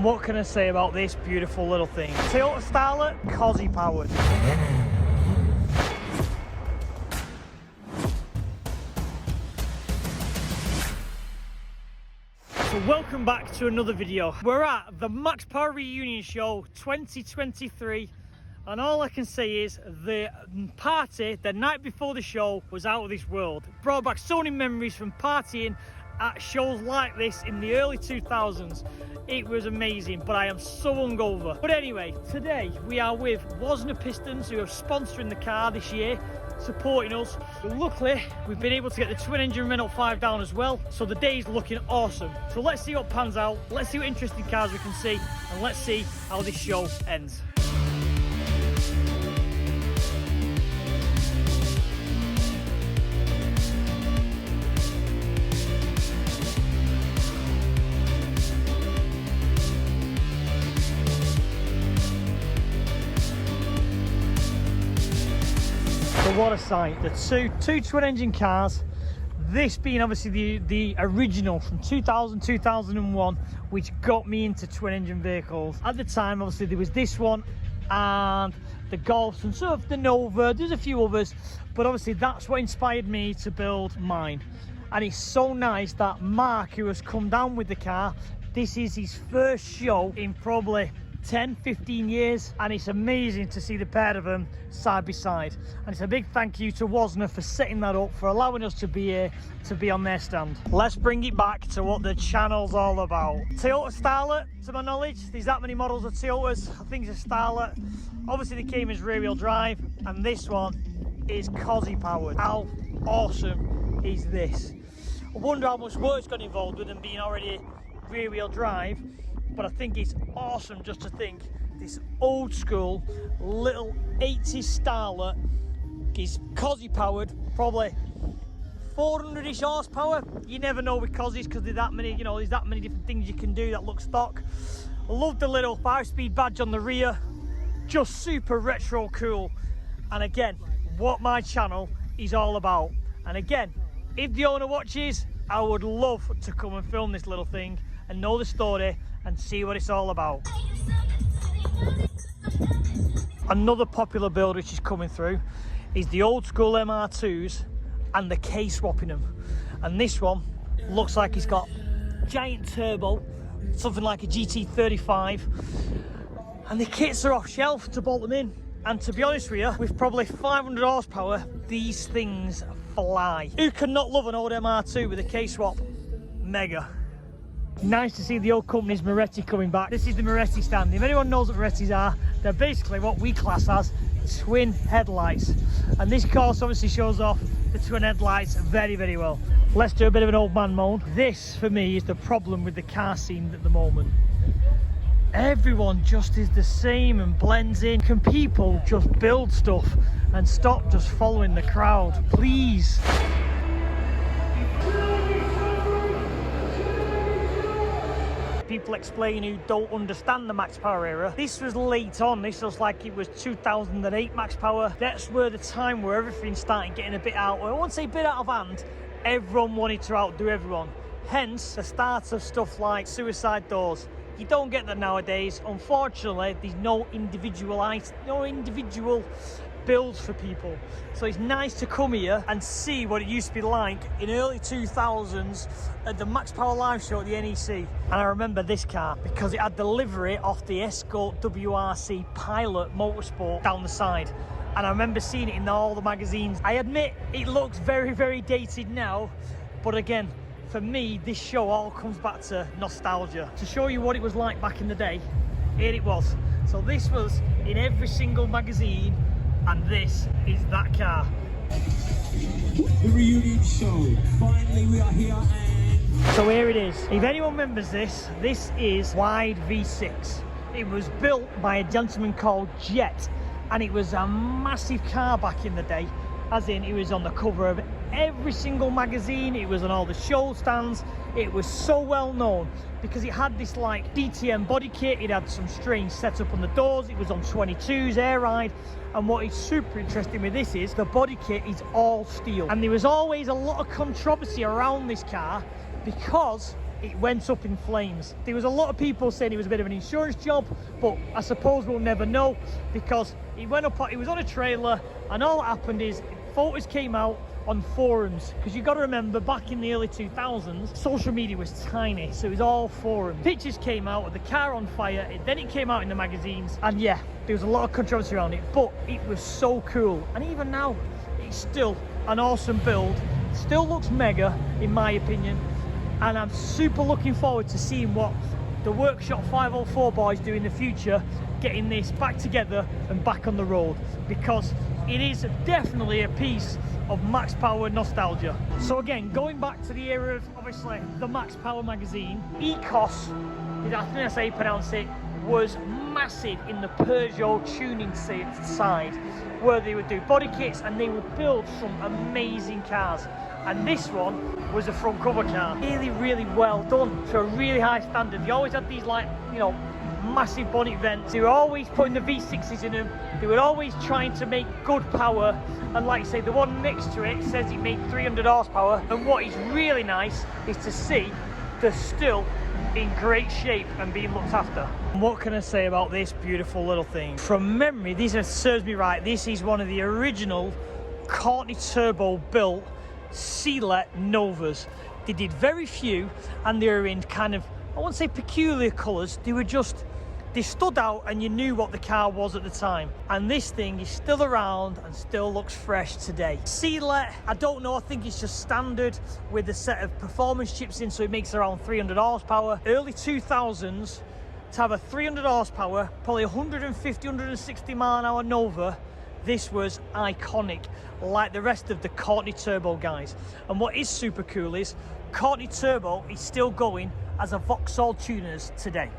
What can I say about this beautiful little thing? Toyota Starlet, Corsa powered. So welcome back to another video. We're at the Max Power Reunion Show 2023. And all I can say is the party the night before the show was out of this world. Brought back so many memories from partying at shows like this in the early 2000s. It was amazing, but I am so hungover. But anyway, today we are with Wossner Pistons, who are sponsoring the car this year, supporting us. Luckily, we've been able to get the twin engine Renault 5 down as well, so the day is looking awesome. So let's see what pans out, let's see what interesting cars we can see, and let's see how this show ends. What a sight. The two twin engine cars, this being obviously the original from 2001, which got me into twin engine vehicles. At the time, obviously, there was this one and the Golfs and sort of the Nova. There's a few others, but obviously that's what inspired me to build mine. And it's so nice that Mark, who has come down with the car, this is his first show in probably 10-15 years, and it's amazing to see the pair of them side by side. And it's a big thank you to Wossner for setting that up, for allowing us to be here, to be on their stand. Let's bring it back to what the channel's all about. Toyota Starlet, to my knowledge, there's that many models of Toyotas. I think it's a Starlet. Obviously they came as rear wheel drive, and this one is Corsa powered. How awesome is this? I wonder how much work's got involved with them being already rear wheel drive. But I think it's awesome just to think this old school little 80s Starlet is Corsa powered, probably 400-ish horsepower. You never know with Corsies because there's that many, there's that many different things you can do that look stock. I love the little 5-speed badge on the rear, just super retro cool. And again, what my channel is all about. And again, if the owner watches, I would love to come and film this little thing and know the story and see what it's all about. Another popular build which is coming through is the old school MR2s and the K swapping them. And this one looks like it's got giant turbo, something like a GT35, and the kits are off shelf to bolt them in. And to be honest with you, with probably 500 horsepower, these things fly. Who can not love an old MR2 with a K swap? Mega. Nice to see the old company's Moretti coming back. This is the Moretti stand. If anyone knows what Morettis are, they're basically what we class as twin headlights. And this course obviously shows off the twin headlights very, very well. Let's do a bit of an old man moan. This, for me, is the problem with the car scene at the moment. Everyone just is the same and blends in. Can people just build stuff and stop just following the crowd, please? People explain who don't understand the Max Power era. This was late on. This was like it was 2008 Max Power. That's where the time where everything started getting a bit out. I won't say a bit out of hand. Everyone wanted to outdo everyone. Hence the start of stuff like suicide doors. You don't get that nowadays. Unfortunately, there's no individual builds for people. So it's nice to come here and see what it used to be like in early 2000s at the Max Power Live show at the NEC. And I remember this car because it had the livery off the Escort WRC Pilot Motorsport down the side. And I remember seeing it in all the magazines. I admit it looks very, very dated now, but again, for me, this show all comes back to nostalgia. To show you what it was like back in the day, here it was. So this was in every single magazine, and this is that car. The reunion show. Finally, we are here, and so here it is. If anyone remembers this, this is wide V6. It was built by a gentleman called Jet, and it was a massive car back in the day. As in, it was on the cover of every single magazine, it was on all the show stands. It was so well known because it had this like DTM body kit. It had some strange setup on the doors. It was on 22s air ride. And what is super interesting with this is the body kit is all steel. And there was always a lot of controversy around this car because it went up in flames. There was a lot of people saying it was a bit of an insurance job, but I suppose we'll never know, because it went up, it was on a trailer, and all that happened is photos came out on forums, because you've got to remember, back in the early 2000s, social media was tiny, so it was all forums. Pictures came out of the car on fire, then it came out in the magazines, and yeah, there was a lot of controversy around it, but it was so cool. And even now, it's still an awesome build, still looks mega in my opinion, and I'm super looking forward to seeing what the Workshop 504 boys do in the future, getting this back together and back on the road, because it is definitely a piece of Max Power nostalgia. So again, going back to the era of obviously the Max Power magazine, Ecos, I think that's how you pronounce it, was massive in the Peugeot tuning side, where they would do body kits and they would build some amazing cars. And this one was a front cover car, really well done to a really high standard. They always had these, like, you know, massive bonnet vents. They were always putting the V6s in them. They were always trying to make good power, and like I say, the one next to it says it made 300 horsepower. And what is really nice is to see they're still in great shape and being looked after. And what can I say about this beautiful little thing? From memory, this serves me right, this is one of the original Courtney Turbo built Sealet Novas. They did very few, and they were in kind of, I won't say peculiar colours, they were just, they stood out and you knew what the car was at the time. And this thing is still around and still looks fresh today. Sealet, I don't know, I think it's just standard with a set of performance chips in, so it makes around 300 horsepower. Early 2000s, to have a 300 horsepower, probably 150, 160 mile an hour Nova, this was iconic, like the rest of the Courtney Turbo guys. And what is super cool is Courtney Turbo is still going as a Vauxhall tuners today.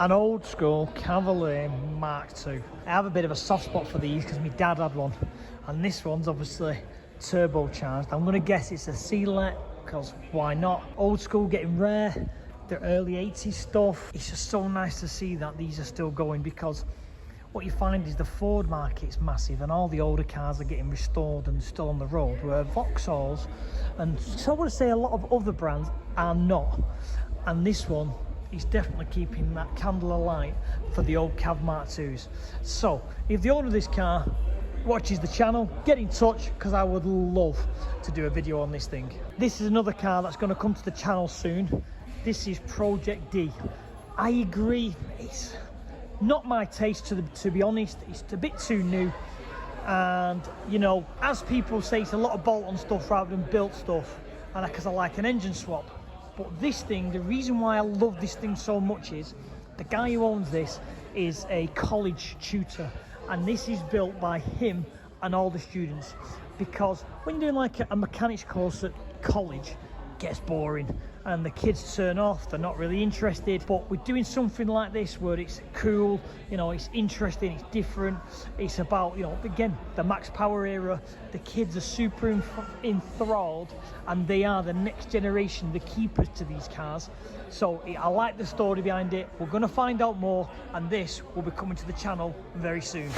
An old school Cavalier Mark II. I have a bit of a soft spot for these because my dad had one, and this one's obviously turbocharged. I'm gonna guess it's a Sealet, because why not? Old school getting rare, the early 80s stuff. It's just so nice to see that these are still going, because what you find is the Ford market's massive and all the older cars are getting restored and still on the road, where Vauxhalls, and so I would say a lot of other brands are not. And this one is definitely keeping that candle alight for the old Cav Mark IIs. So if the owner of this car watches the channel, get in touch, because I would love to do a video on this thing. This is another car that's going to come to the channel soon. This is Project D. I agree, it's not my taste, to be honest. It's a bit too new, and you know, as people say, it's a lot of bolt-on stuff rather than built stuff, and because I like an engine swap. But this thing, the reason why I love this thing so much is the guy who owns this is a college tutor, and this is built by him and all the students, because when you're doing like a mechanics course at college, it gets boring and the kids turn off, they're not really interested. But we're doing something like this where it's cool, you know, it's interesting, it's different, it's about, you know, again, the Max Power era. The kids are super enthralled, and they are the next generation, the keepers to these cars. So I like the story behind it. We're going to find out more, and this will be coming to the channel very soon.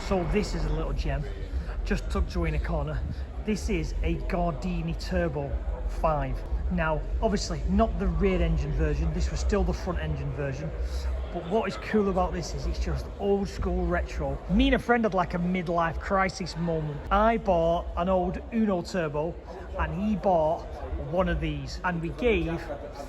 So this is a little gem, just tucked away in a corner. This is a Gardini Turbo 5. Now, obviously not the rear engine version, this was still the front engine version. But what is cool about this is it's just old school retro. Me and a friend had like a midlife crisis moment. I bought an old Uno Turbo and he bought one of these, and we gave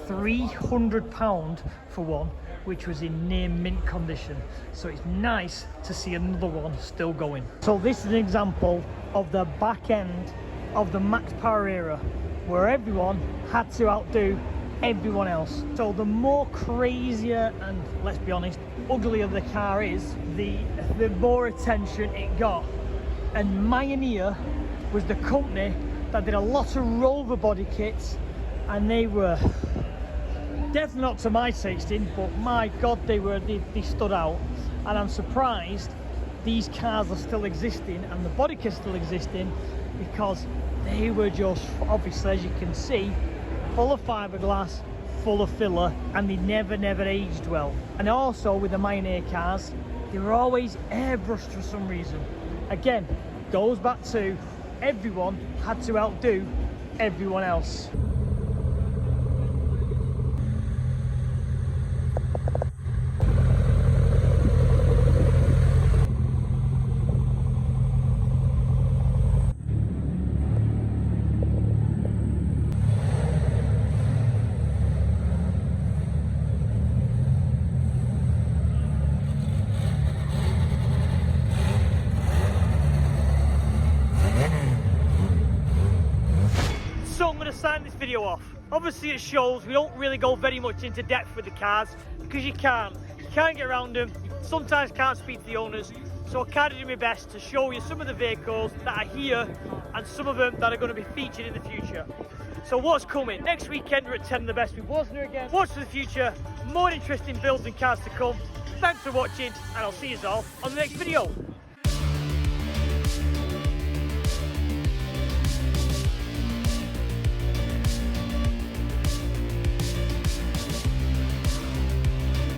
£300 for one, which was in near mint condition. So it's nice to see another one still going. So this is an example of the back end of the Max Power era, where everyone had to outdo everyone else. So the more crazier and, let's be honest, uglier the car is, the more attention it got. And Pioneer was the company that did a lot of Rover body kits, and they were definitely not to my tasting, but my god, they stood out. And I'm surprised these cars are still existing and the body kits still existing, because they were just, obviously, as you can see, full of fiberglass, full of filler, and they never aged well. And also with the Pioneer cars, they were always airbrushed for some reason. Again, goes back to everyone had to outdo everyone else. So I'm going to sign this video off. Obviously it shows we don't really go very much into depth with the cars because you can't get around them, you sometimes can't speak to the owners, so I kind of do my best to show you some of the vehicles that are here and some of them that are going to be featured in the future. So what's coming? Next weekend we're at 10 of the best with Wossner again. Watch for the future, more interesting builds and cars to come. Thanks for watching and I'll see you all on the next video.